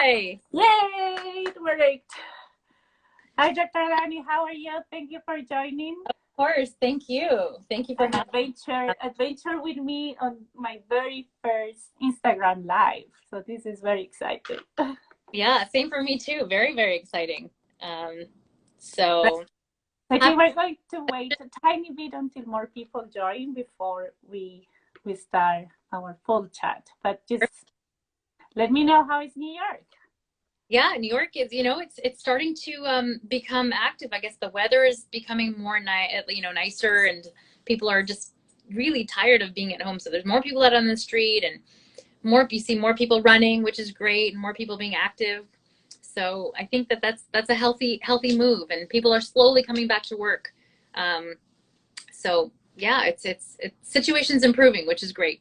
Hi. Yay, it worked. Hi, Dr. Alani, how are you? Thank you for joining Of course. Thank you. Thank you for an having adventure with me on my very first Instagram live. So this is very exciting. me. Yeah, same for me too. Very, very exciting. Um, But so I happy. think we're going to wait a tiny bit until more people join before we start our full chat. But just let me know how is New York. Yeah, New York is, it's starting to become active. I guess the weather is becoming more nicer, and people are just really tired of being at home. So there's more people out on the street, and you see more people running, which is great, and more people being active. So I think that's a healthy move, and people are slowly coming back to work. Um, so yeah, it's situation's improving, which is great.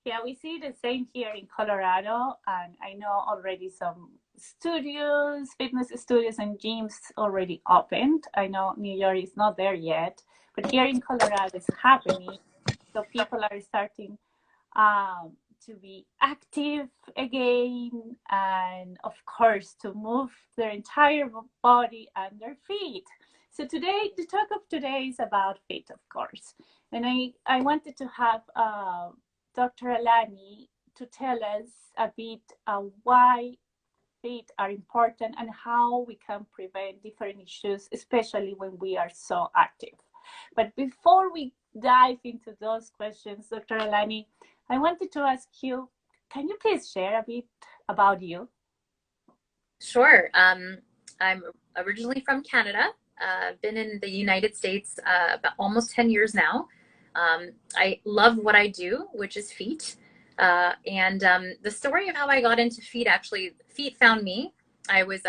Yeah, we see the same here in Colorado, and I know already some studios, fitness studios, and gyms already opened. I know New York is not there yet, but here in Colorado it's happening. So people are starting to be active again, and of course to move their entire body and their feet. So today, the talk of today is about feet, of course, and I wanted to have Dr. Alani to tell us a bit why feet are important and how we can prevent different issues, especially when we are so active. But before we dive into those questions, Dr. Alani, I wanted to ask you, can you please share a bit about you? Sure. I'm originally from Canada. I've been in the United States about almost 10 years now. I love what I do, which is feet. And the story of how I got into feet, actually, feet found me. I was,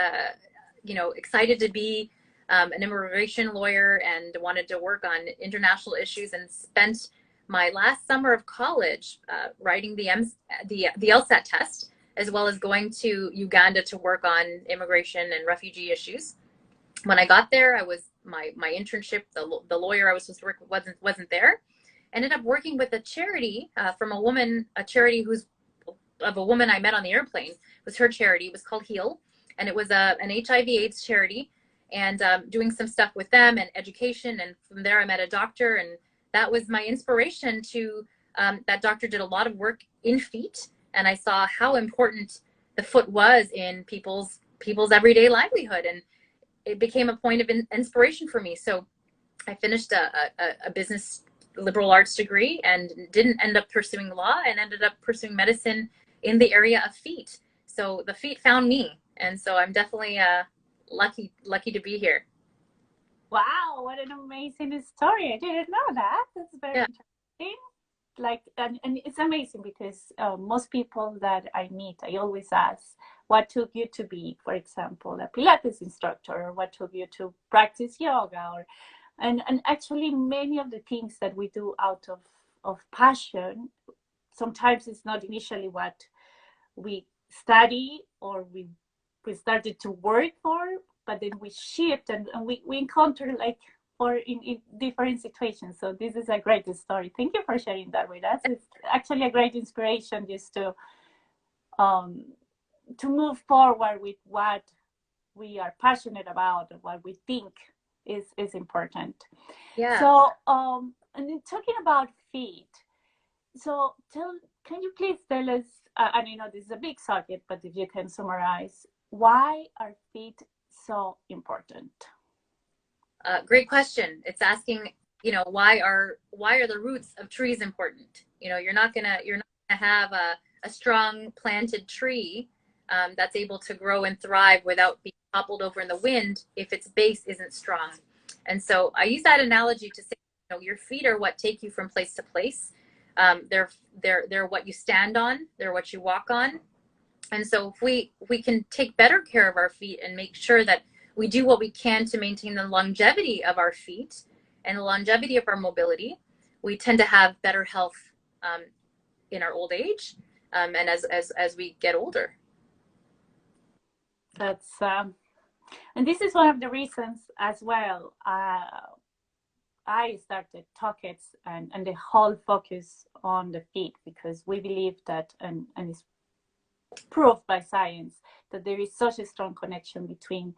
excited to be an immigration lawyer and wanted to work on international issues, and spent my last summer of college writing the LSAT test, as well as going to Uganda to work on immigration and refugee issues. When I got there, I was my internship. The lawyer I was supposed to work with wasn't there. Ended up working with a charity from a charity who's of a woman I met on the airplane. It was her charity. It was called Heal, and it was an HIV/AIDS charity. And doing some stuff with them and education. And from there, I met a doctor, and that was my inspiration to. That doctor did a lot of work in feet, and I saw how important the foot was in people's everyday livelihood, and it became a point of inspiration for me. So I finished a business liberal arts degree and didn't end up pursuing law, and ended up pursuing medicine in the area of feet. So the feet found me, and so I'm definitely lucky to be here. Wow, what an amazing story. I didn't know that. That's very Yeah. interesting. Like, and it's amazing because most people that I meet, I always ask, what took you to be, for example, a Pilates instructor, or what took you to practice yoga, or and actually many of the things that we do out of passion, sometimes it's not initially what we study or we started to work for, but then we shift, and we encounter like or in different situations. So this is a great story. Thank you for sharing that with us. It's actually a great inspiration just um, to move forward with what we are passionate about, what we think is important. Yeah. So and then talking about feet, so can you please tell us, and I know this is a big subject, but if you can summarize, why are feet so important? Great question. It's asking, why are the roots of trees important? You're not gonna have a strong planted tree that's able to grow and thrive without being toppled over in the wind if its base isn't strong. And so I use that analogy to say, your feet are what take you from place to place. They're what you stand on. They're what you walk on. And so if we can take better care of our feet and make sure that we do what we can to maintain the longevity of our feet and the longevity of our mobility, we tend to have better health um, in our old age, and as we get older. That's and this is one of the reasons as well. I started Talkets and the whole focus on the feet because we believe that, and it's proved by science that there is such a strong connection between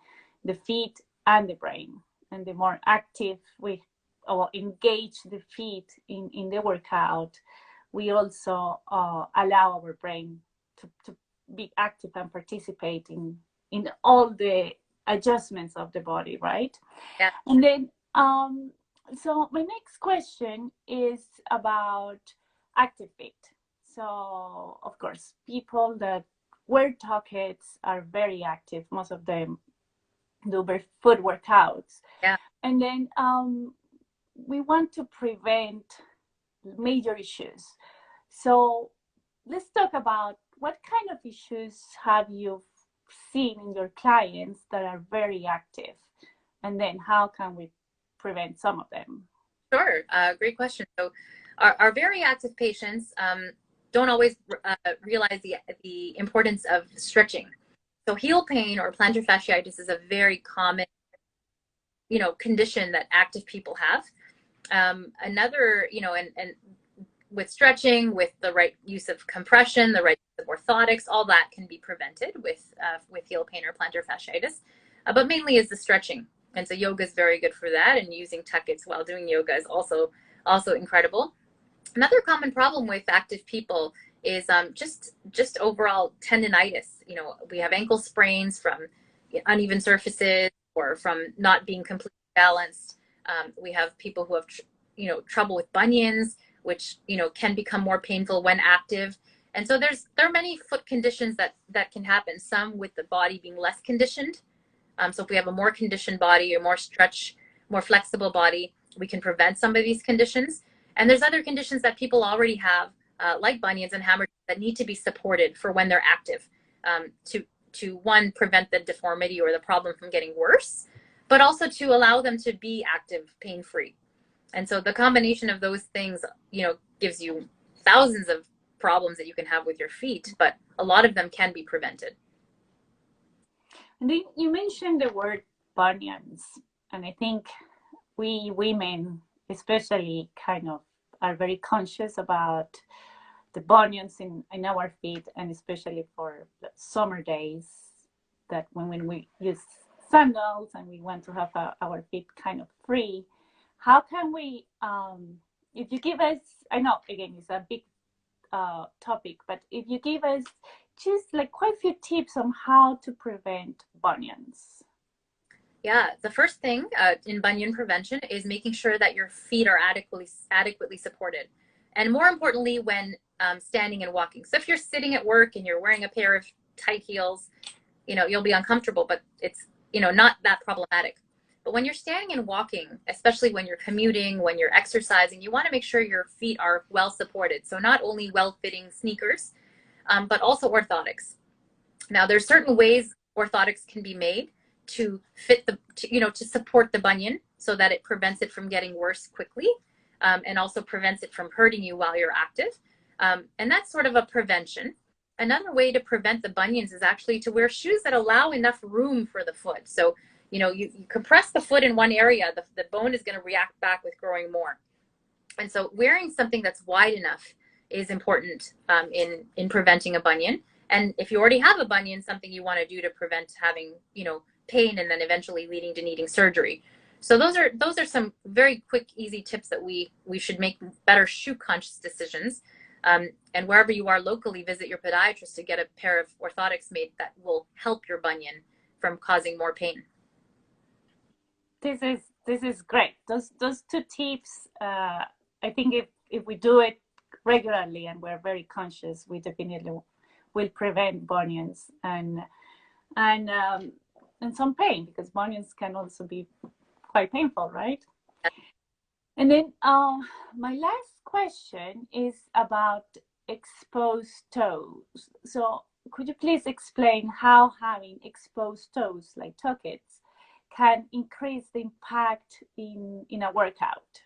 the feet and the brain. And the more active we or engage the feet in the workout, we also allow our brain to be active and participate in all the adjustments of the body, right? Yeah. And then, so my next question is about active feet. So, of course, people that wear Talkets are very active. Most of them do foot workouts. Yeah. And then we want to prevent major issues. So let's talk about what kind of issues have you seen in your clients that are very active, and then how can we prevent some of them? Sure. Great question. So our very active patients don't always realize the importance of stretching. So heel pain or plantar fasciitis is a very common, condition that active people have. Another, and with stretching, with the right use of compression, the right use of orthotics, all that can be prevented with heel pain or plantar fasciitis. But mainly is the stretching. And so yoga is very good for that. And using tuckets while doing yoga is also incredible. Another common problem with active people is just overall tendonitis. We have ankle sprains from uneven surfaces or from not being completely balanced. We have people who have trouble with bunions, which can become more painful when active. And so there are many foot conditions that can happen. Some with the body being less conditioned. So if we have a more conditioned body, a more flexible body, we can prevent some of these conditions. And there's other conditions that people already have, like bunions and hemorrhages, that need to be supported for when they're active, to one, prevent the deformity or the problem from getting worse, but also to allow them to be active, pain-free. And so the combination of those things, gives you thousands of problems that you can have with your feet, but a lot of them can be prevented. And then you mentioned the word bunions, and I think we women especially kind of are very conscious about the bunions in our feet, and especially for the summer days, that when we use sandals and we want to have our feet kind of free, how can we, if you give us, I know again it's a big topic, but if you give us just like quite a few tips on how to prevent bunions. Yeah, the first thing in bunion prevention is making sure that your feet are adequately supported. And more importantly, when standing and walking. So if you're sitting at work and you're wearing a pair of tight heels, you'll be uncomfortable, but it's, not that problematic. But when you're standing and walking, especially when you're commuting, when you're exercising, you want to make sure your feet are well supported. So not only well-fitting sneakers, but also orthotics. Now, there's certain ways orthotics can be made to fit to support the bunion so that it prevents it from getting worse quickly, and also prevents it from hurting you while you're active. And that's sort of a prevention. Another way to prevent the bunions is actually to wear shoes that allow enough room for the foot. So, you compress the foot in one area, the bone is going to react back with growing more. And so wearing something that's wide enough is important in preventing a bunion. And if you already have a bunion, something you want to do to prevent having, pain and then eventually leading to needing surgery. So those are some very quick, easy tips that we should make better shoe conscious decisions. And wherever you are locally, visit your podiatrist to get a pair of orthotics made that will help your bunion from causing more pain. This is great. Those two tips. I think if we do it regularly and we're very conscious, we definitely will prevent bunions and some pain, because bunions can also be quite painful, right? And then my last question is about exposed toes. So could you please explain how having exposed toes like tuckets can increase the impact in a workout?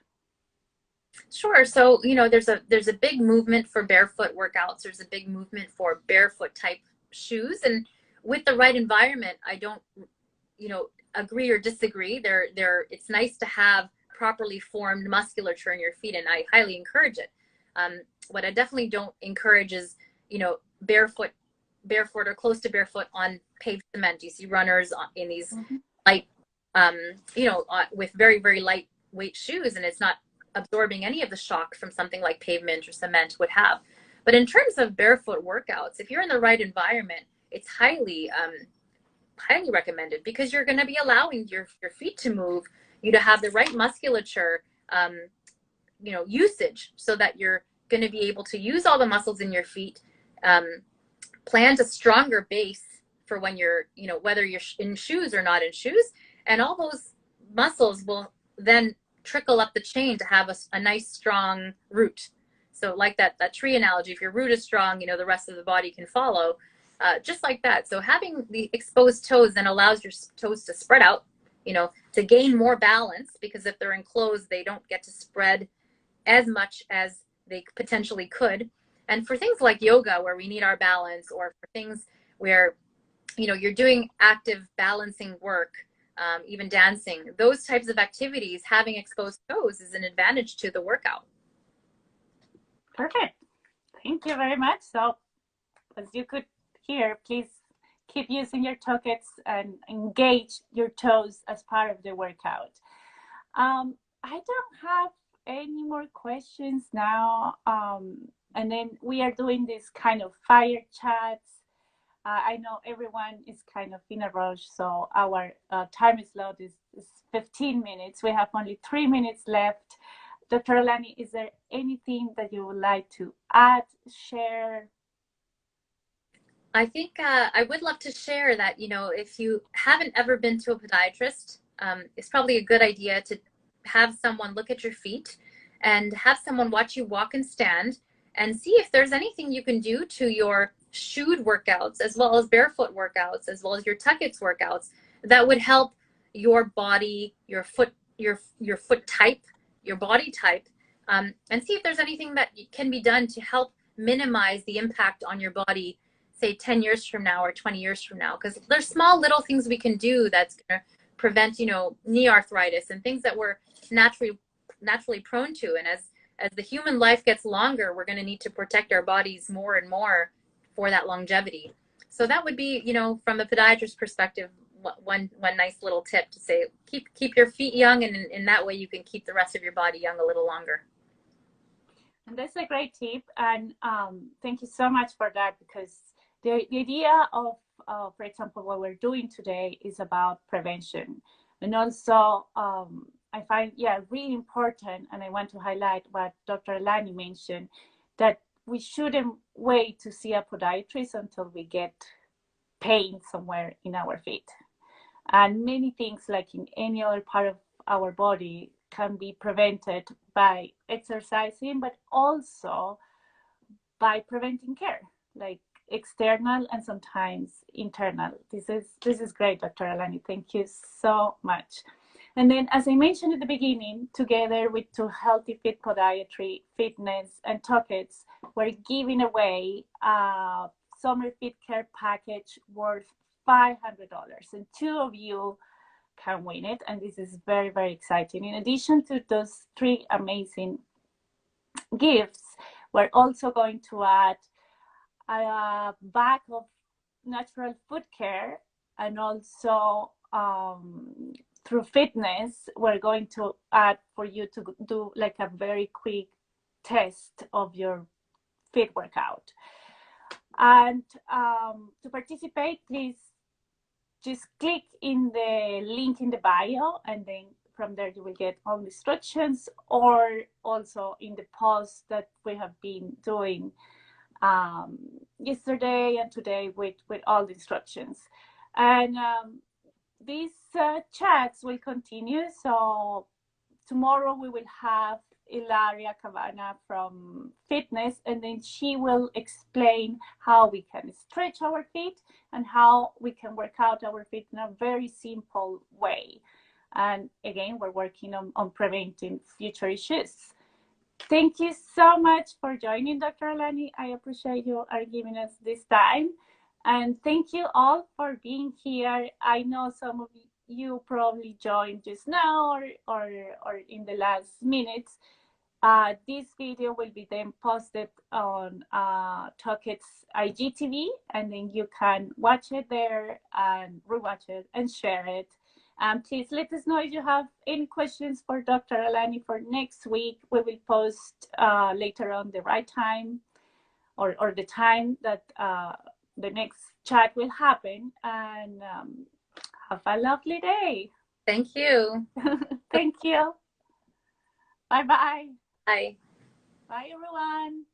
Sure. So, there's a big movement for barefoot workouts. There's a big movement for barefoot type shoes. And with the right environment, I don't, agree or disagree. It's nice to have properly formed musculature in your feet, and I highly encourage it. What I definitely don't encourage is, barefoot barefoot or close to barefoot on paved cement. You see runners in these Mm-hmm. light, with very, very lightweight shoes, and it's not absorbing any of the shock from something like pavement or cement would have. But in terms of barefoot workouts, if you're in the right environment, it's highly recommended, because you're going to be allowing your feet to move, you to have the right musculature, usage, so that you're going to be able to use all the muscles in your feet, plant a stronger base for when you're, whether you're in shoes or not in shoes. And all those muscles will then trickle up the chain to have a nice strong root. So like that tree analogy, if your root is strong, the rest of the body can follow, just like that. So having the exposed toes then allows your toes to spread out, to gain more balance, because if they're enclosed, they don't get to spread as much as they potentially could. And for things like yoga, where we need our balance, or for things where, you're doing active balancing work, even dancing, those types of activities, having exposed toes is an advantage to the workout. Perfect. Thank you very much. So as you could hear, please keep using your toe kits and engage your toes as part of the workout. I don't have any more questions now. And then we are doing this kind of fire chats. I know everyone is kind of in a rush, so our time slot is 15 minutes. We have only 3 minutes left. Dr. Alani, is there anything that you would like to add, share? I think I would love to share that, if you haven't ever been to a podiatrist, it's probably a good idea to have someone look at your feet and have someone watch you walk and stand, and see if there's anything you can do to your shoed workouts, as well as barefoot workouts, as well as your tuckets workouts, that would help your body, your foot type, your body type, and see if there's anything that can be done to help minimize the impact on your body, say 10 years from now or 20 years from now. Because there's small little things we can do that's going to prevent, knee arthritis and things that we're naturally prone to. And as the human life gets longer, we're going to need to protect our bodies more and more for that longevity. So that would be, from a podiatrist perspective, one nice little tip to say, keep your feet young, and in that way you can keep the rest of your body young a little longer. And that's a great tip, and thank you so much for that, because the idea of, for example, what we're doing today is about prevention. And also, I find, really important, and I want to highlight what Dr. Alani mentioned, that we shouldn't wait to see a podiatrist until we get pain somewhere in our feet. And many things, like in any other part of our body, can be prevented by exercising, but also by preventing care, like external and sometimes internal. This is great, Dr. Alani. Thank you so much. And then, as I mentioned at the beginning, together with To Healthy Fit Podiatry, Fitness, and Tuckets, we're giving away a summer fit care package worth $500. And 2 of you can win it. And this is very, very exciting. In addition to those 3 amazing gifts, we're also going to add a bag of natural food care, and also through fitness, we're going to add for you to do like a very quick test of your fit workout. And to participate, please just click in the link in the bio, and then from there you will get all the instructions, or also in the post that we have been doing yesterday and today with all the instructions. And these chats will continue. So tomorrow we will have Ilaria Cabana from fitness, and then she will explain how we can stretch our feet and how we can work out our feet in a very simple way. And again, we're working on preventing future issues. Thank you so much for joining, Dr. Alani. I appreciate you are giving us this time. And thank you all for being here. I know some of you probably joined just now or in the last minutes. This video will be then posted on Talkit's IGTV, and then you can watch it there and rewatch it and share it. Please let us know if you have any questions for Dr. Alani for next week. We will post later on the right time or the time that the next chat will happen. And have a lovely day. Thank you. Thank you. Bye-bye. Bye. Bye, everyone.